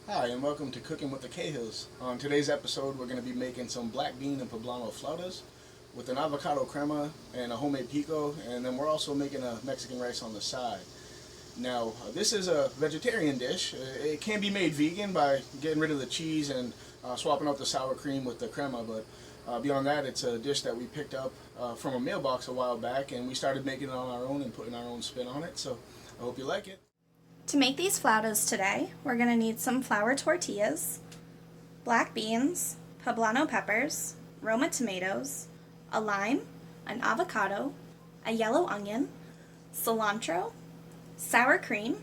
Hi, and welcome to Cooking with the Cahills. On today's episode, we're going to be making some black bean and poblano flautas with an avocado crema and a homemade pico, and then we're also making a Mexican rice on the side. Now, this is a vegetarian dish. It can be made vegan by getting rid of the cheese and swapping out the sour cream with the crema, but beyond that, it's a dish that we picked up from a mailbox a while back, and we started making it on our own and putting our own spin on it, so I hope you like it. To make these flautas today, we're going to need some flour tortillas, black beans, poblano peppers, Roma tomatoes, a lime, an avocado, a yellow onion, cilantro, sour cream,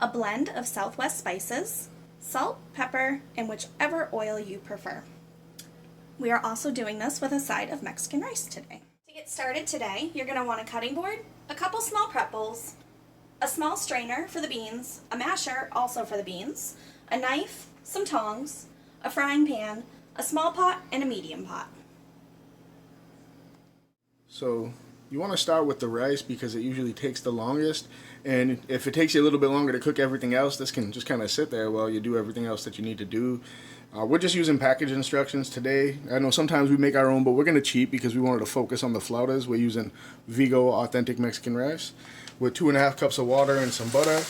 a blend of Southwest spices, salt, pepper, and whichever oil you prefer. We are also doing this with a side of Mexican rice today. To get started today, you're going to want a cutting board, a couple small prep bowls, a small strainer for the beans, a masher also for the beans, a knife, some tongs, a frying pan, a small pot, and a medium pot. So you want to start with the rice because it usually takes the longest, and if it takes you a little bit longer to cook everything else, this can just kind of sit there while you do everything else that you need to do. We're just using package instructions today. I know sometimes we make our own, but we're going to cheat because we wanted to focus on the flautas. We're using Vigo authentic Mexican rice with 2.5 cups of water and some butter.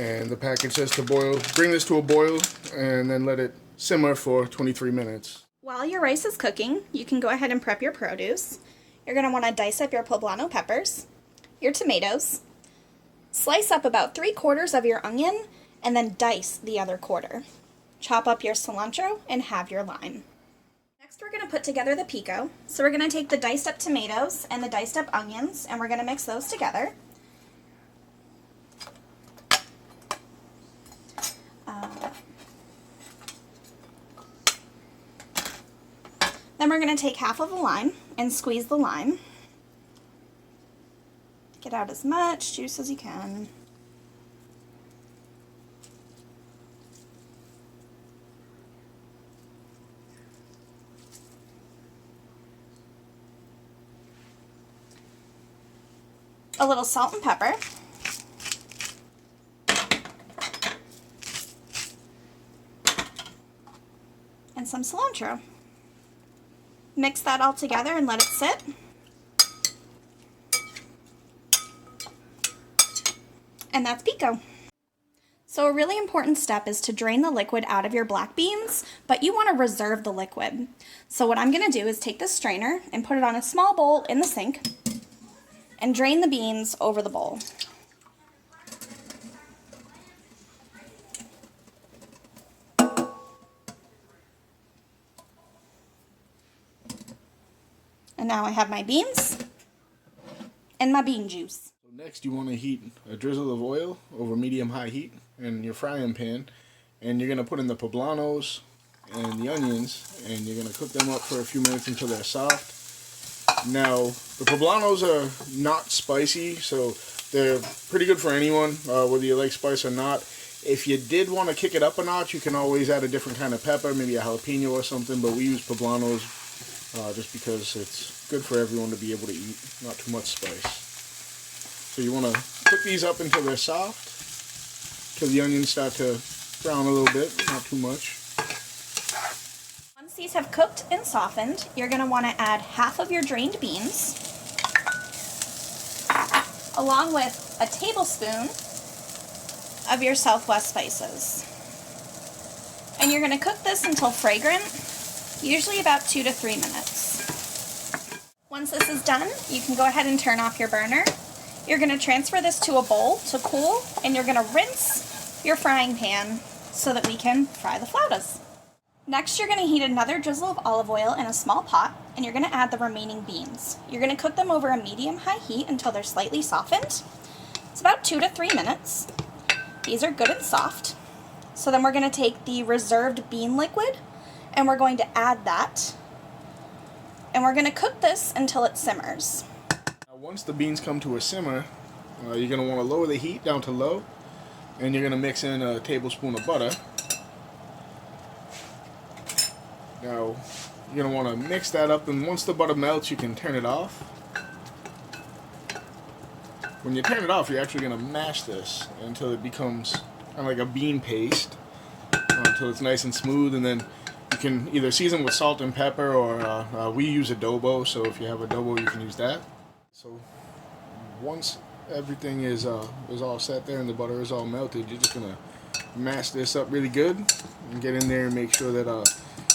And the package says to boil, bring this to a boil and then let it simmer for 23 minutes. While your rice is cooking, you can go ahead and prep your produce. You're going to want to dice up your poblano peppers, your tomatoes, slice up about 3/4 of your onion, and then dice the other quarter. Chop up your cilantro and have your lime. Next, we're going to put together the pico. So we're going to take the diced up tomatoes and the diced up onions, and we're going to mix those together. Then we're going to take half of a lime and squeeze the lime. Get out as much juice as you can. A little salt and pepper. And some cilantro. Mix that all together and let it sit. And that's pico. So a really important step is to drain the liquid out of your black beans, but you want to reserve the liquid. So what I'm going to do is take this strainer and put it on a small bowl in the sink and drain the beans over the bowl. And now I have my beans and my bean juice. Next, you want to heat a drizzle of oil over medium-high heat in your frying pan, and you're going to put in the poblanos and the onions, and you're going to cook them up for a few minutes until they're soft. Now, the poblanos are not spicy, so they're pretty good for anyone, whether you like spice or not. If you did want to kick it up a notch, you can always add a different kind of pepper, maybe a jalapeno or something, but we use poblanos just because it's good for everyone to be able to eat, not too much spice. So you want to cook these up until they're soft, till the onions start to brown a little bit, not too much. Once these have cooked and softened, you're going to want to add half of your drained beans, along with a tablespoon of your Southwest spices. And you're going to cook this until fragrant, usually about 2 to 3 minutes. Once this is done, you can go ahead and turn off your burner. You're going to transfer this to a bowl to cool, and you're going to rinse your frying pan so that we can fry the flautas. Next, you're going to heat another drizzle of olive oil in a small pot, and you're going to add the remaining beans. You're going to cook them over a medium-high heat until they're slightly softened. It's about 2 to 3 minutes. These are good and soft. So then we're going to take the reserved bean liquid, and we're going to add that. And we're going to cook this until it simmers. Once the beans come to a simmer, you're going to want to lower the heat down to low, and you're going to mix in a tablespoon of butter. Now, you're going to want to mix that up, and once the butter melts, you can turn it off. When you turn it off, you're actually going to mash this until it becomes of like a bean paste until it's nice and smooth, and then you can either season with salt and pepper, or we use adobo, so if you have adobo you can use that. So once everything is all set there and the butter is all melted, you're just gonna mash this up really good and get in there and make sure that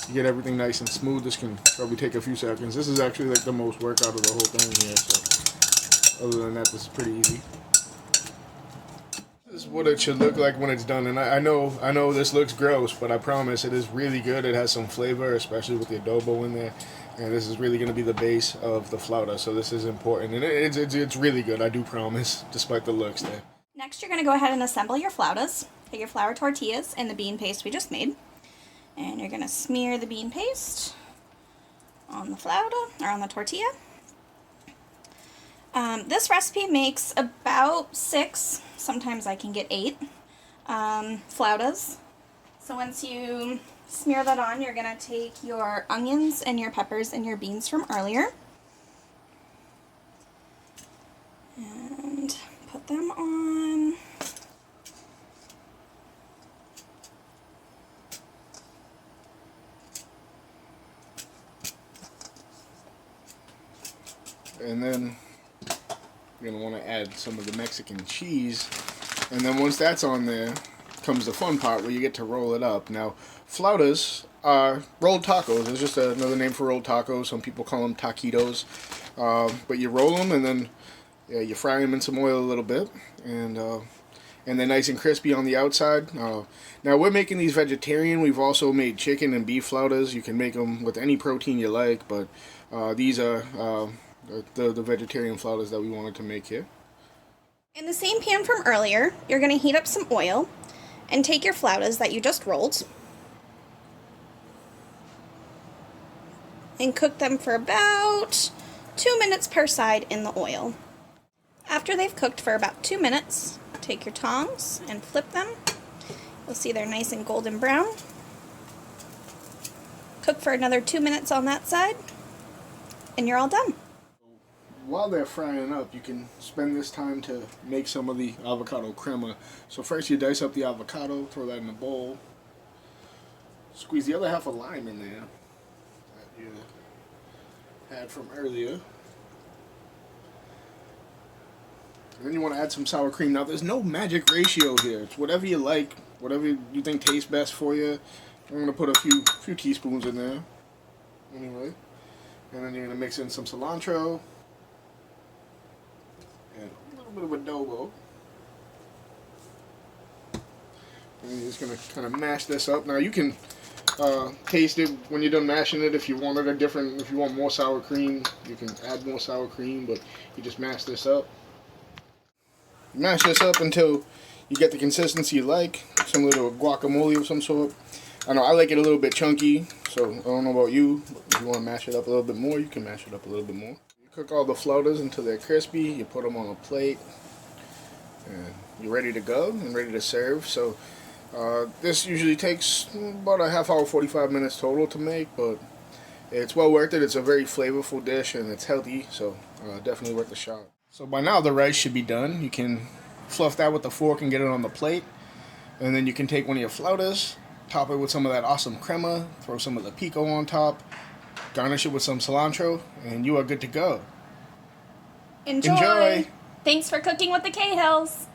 you get everything nice and smooth. This can probably take a few seconds. This is actually like the most work out of the whole thing here, so other than that, this is pretty easy. This is what it should look like when it's done, and I know this looks gross, but I promise it is really good. It has some flavor, especially with the adobo in there, and this is really going to be the base of the flauta, so this is important, and it's really good, I do promise, despite the looks there. Next, you're going to go ahead and assemble your flautas. Put your flour tortillas in the bean paste we just made, and you're going to smear the bean paste on the flauta, or on the tortilla. This recipe makes about 6, sometimes I can get 8, flautas. So once you smear that on, you're going to take your onions and your peppers and your beans from earlier and put them on. And then you're going to want to add some of the Mexican cheese, and then once that's on there comes the fun part where you get to roll it up. Now, flautas are rolled tacos. It's just another name for rolled tacos. Some people call them taquitos. But you roll them, and then you fry them in some oil a little bit, and they're nice and crispy on the outside. Now we're making these vegetarian. We've also made chicken and beef flautas. You can make them with any protein you like, but these are the vegetarian flautas that we wanted to make here. In the same pan from earlier, you're going to heat up some oil and take your flautas that you just rolled and cook them for about 2 minutes per side in the oil. After they've cooked for about 2 minutes, take your tongs and flip them. You'll see they're nice and golden brown. Cook for another 2 minutes on that side, and you're all done. While they're frying up, you can spend this time to make some of the avocado crema. So first you dice up the avocado, throw that in a bowl. Squeeze the other half of lime in there that you had from earlier. And then you want to add some sour cream. Now there's no magic ratio here. It's whatever you like, whatever you think tastes best for you. I'm going to put a few teaspoons in there. Anyway. And then you're going to mix in some cilantro. And a little bit of adobo. And you're just going to kind of mash this up. Now you can taste it when you're done mashing it. If you wanted if you want more sour cream, you can add more sour cream, but you just mash this up. Mash this up until you get the consistency you like, similar to a guacamole of some sort. I know I like it a little bit chunky, so I don't know about you, but if you want to mash it up a little bit more, you can mash it up a little bit more. You cook all the flautas until they're crispy, you put them on a plate, and you're ready to go and ready to serve. So this usually takes about a half hour, 45 minutes total to make, but it's well worth it. It's a very flavorful dish and it's healthy, so definitely worth a shot. So by now the rice should be done. You can fluff that with a fork and get it on the plate, and then you can take one of your flautas, top it with some of that awesome crema, throw some of the pico on top, garnish it with some cilantro, and you are good to go. Enjoy! Thanks for cooking with the Cahills.